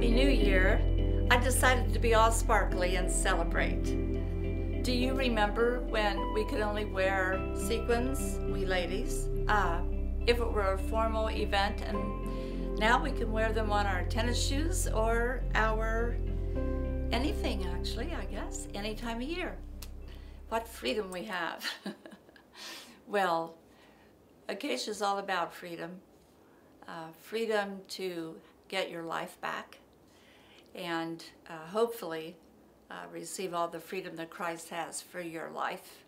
Happy New Year. I decided to be all sparkly and celebrate. Do you remember when we could only wear sequins, we ladies, if it were a formal event, and now we can wear them on our tennis shoes or our anything actually, I guess, any time of year. What freedom we have. Well, A.C.A.C.I.A is all about freedom. Freedom to get your life back and hopefully receive all the freedom that Christ has for your life.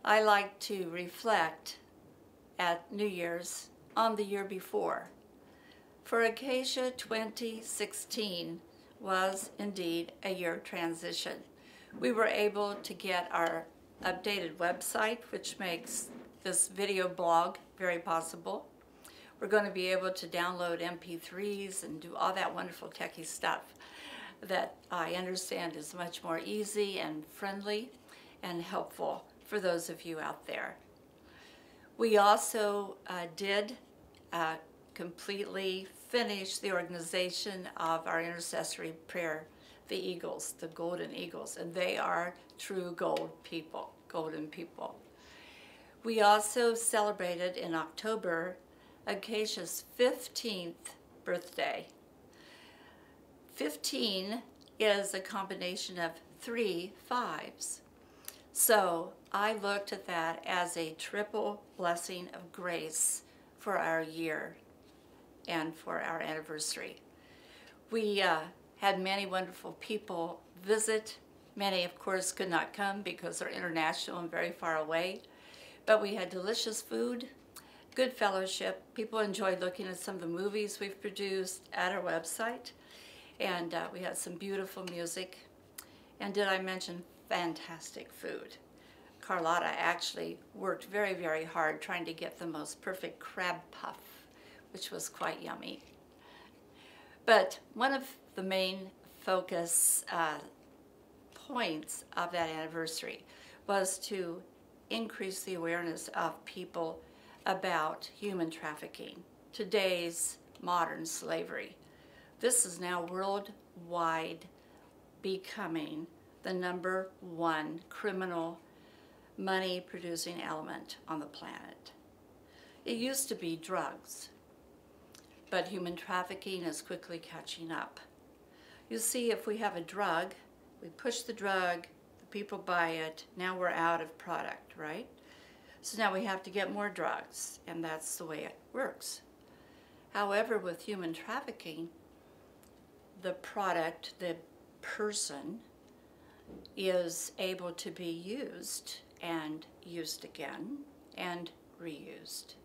I like to reflect at New Year's on the year before. For A.C.A.C.I.A 2016 was indeed a year of transition. We were able to get our updated website, which makes this video blog very possible. We're going to be able to download MP3s and do all that wonderful techie stuff that I understand is much more easy and friendly and helpful for those of you out there. We also did completely finish the organization of our intercessory prayer, the Eagles, the Golden Eagles, and they are true golden people. We also celebrated in October A.C.A.C.I.A.'s 15th birthday. 15 is a combination of 3 5s. So I looked at that as a triple blessing of grace for our year and for our anniversary. We had many wonderful people visit. Many, of course, could not come because they're international and very far away. But we had delicious food, good fellowship. People enjoyed looking at some of the movies we've produced at our website. And we had some beautiful music. And did I mention fantastic food? Carlotta actually worked very, very hard trying to get the most perfect crab puff, which was quite yummy. But one of the main focus points of that anniversary was to increase the awareness of people about human trafficking, today's modern slavery. This is now worldwide becoming the #1 criminal money-producing element on the planet. It used to be drugs, but human trafficking is quickly catching up. You see, if we have a drug, we push the drug, the people buy it, now we're out of product, right? So now we have to get more drugs, and that's the way it works. However, with human trafficking, the product, the person, is able to be used and used again and reused.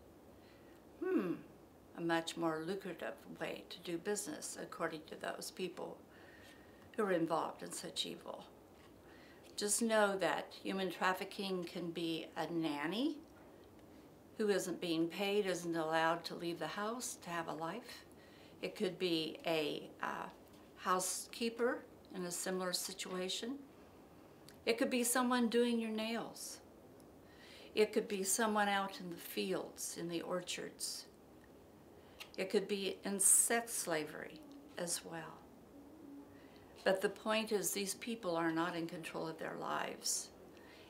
A much more lucrative way to do business, according to those people who are involved in such evil. Just know that human trafficking can be a nanny who isn't being paid, isn't allowed to leave the house to have a life. It could be a housekeeper in a similar situation. It could be someone doing your nails. It could be someone out in the fields, in the orchards. It could be in sex slavery as well. But the point is, these people are not in control of their lives.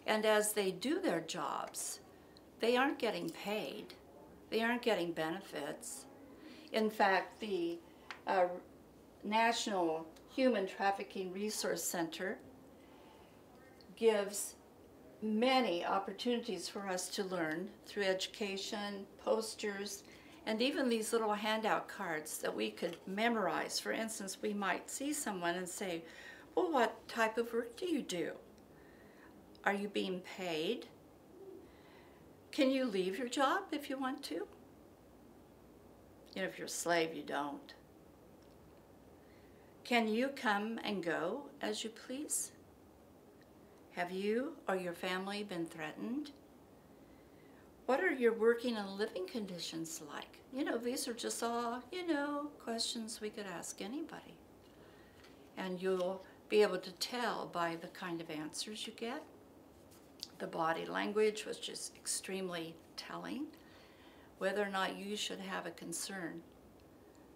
And as they do their jobs, they aren't getting paid. They aren't getting benefits. In fact, the National Human Trafficking Resource Center gives many opportunities for us to learn through education, posters, and even these little handout cards that we could memorize. For instance, we might see someone and say, well, what type of work do you do? Are you being paid? Can you leave your job if you want to? You know, if you're a slave, you don't. Can you come and go as you please? Have you or your family been threatened? What are your working and living conditions like? You know, these are just all, questions we could ask anybody. And you'll be able to tell by the kind of answers you get. The body language was just extremely telling whether or not you should have a concern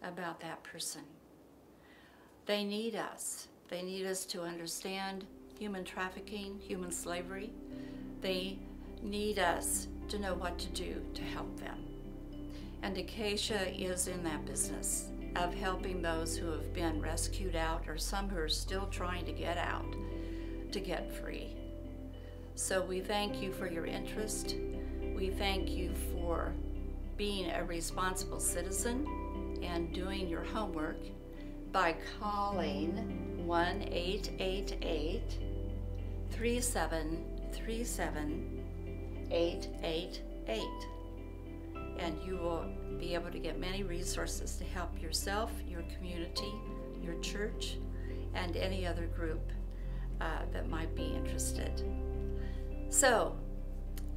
about that person. They need us. They need us to understand human trafficking, human slavery. They need us to know what to do to help them. And A.C.A.C.I.A is in that business of helping those who have been rescued out, or some who are still trying to get out, to get free. So we thank you for your interest. We thank you for being a responsible citizen and doing your homework by calling 1-888-3737-888. And you will be able to get many resources to help yourself, your community, your church, and any other group that might be interested. So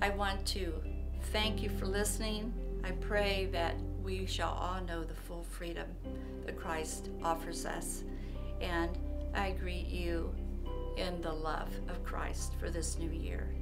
I want to thank you for listening. I pray that we shall all know the full freedom that Christ offers us. And I greet you in the love of Christ for this new year.